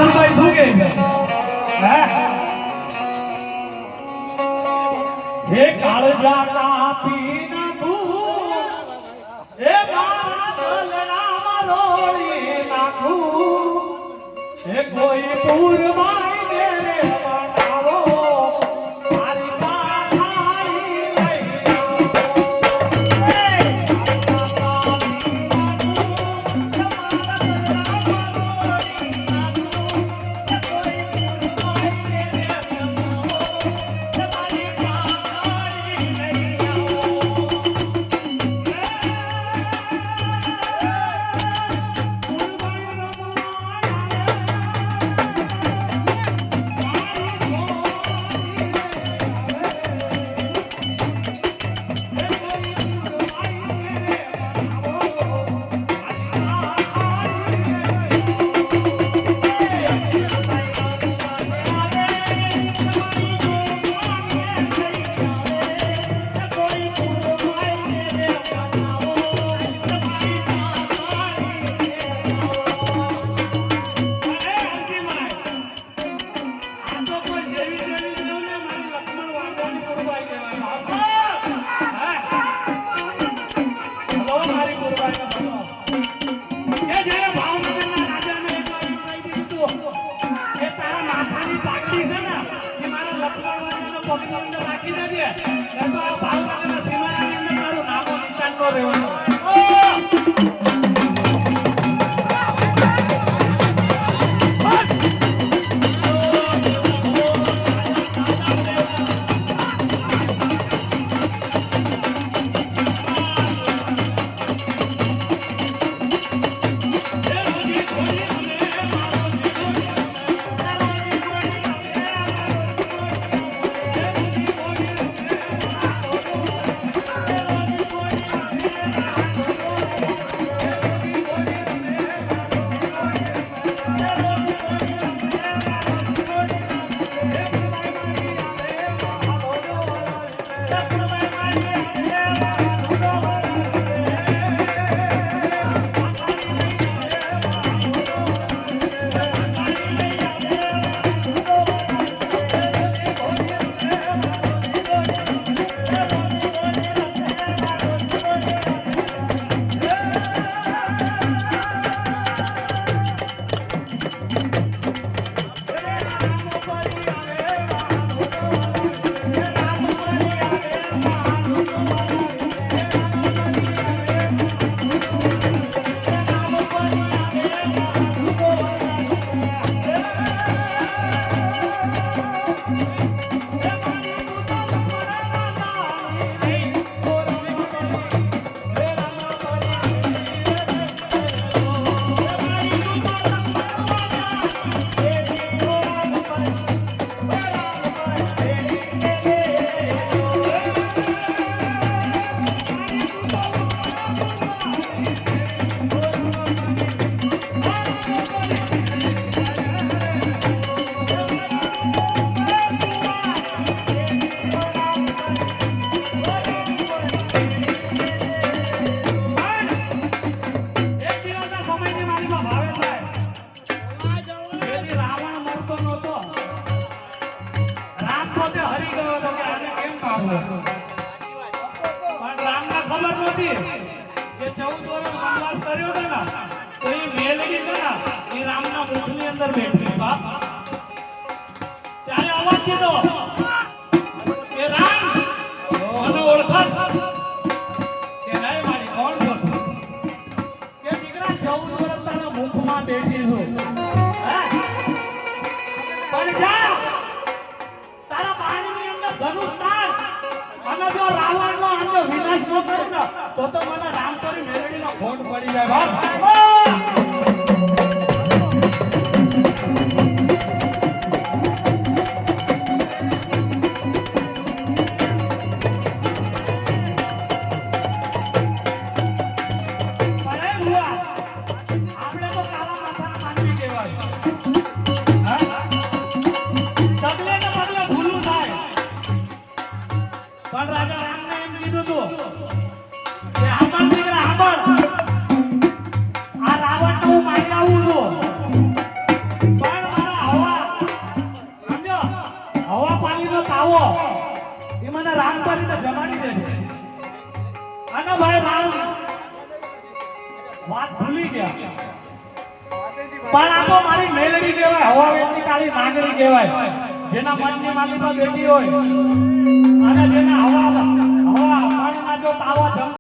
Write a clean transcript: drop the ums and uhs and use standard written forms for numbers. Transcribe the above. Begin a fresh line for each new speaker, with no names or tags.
ફરમાઈ શું કે હે કાળજા કાપી નાખું એ મારા કલનામાં રોળી નાખું એ કોઈ પૂરવાઈ દે રે બનાવો મારી પાથારી લઈ
તો મને રામપરી મેલડીનો ખોટ પડી જાય બાપ
આ રાવણ એ મને રામપરીને જમાડી દેજે. અને ભાઈ રામ વાત ભૂલી ગયા. પણ આ તો મારી મેલડી કહેવાય, હવા વેચની કાળી નાગણી કહેવાય. જેના મનની માલિકા બેઠી હોય અને જેના હવા પાણીમાં જો તાવા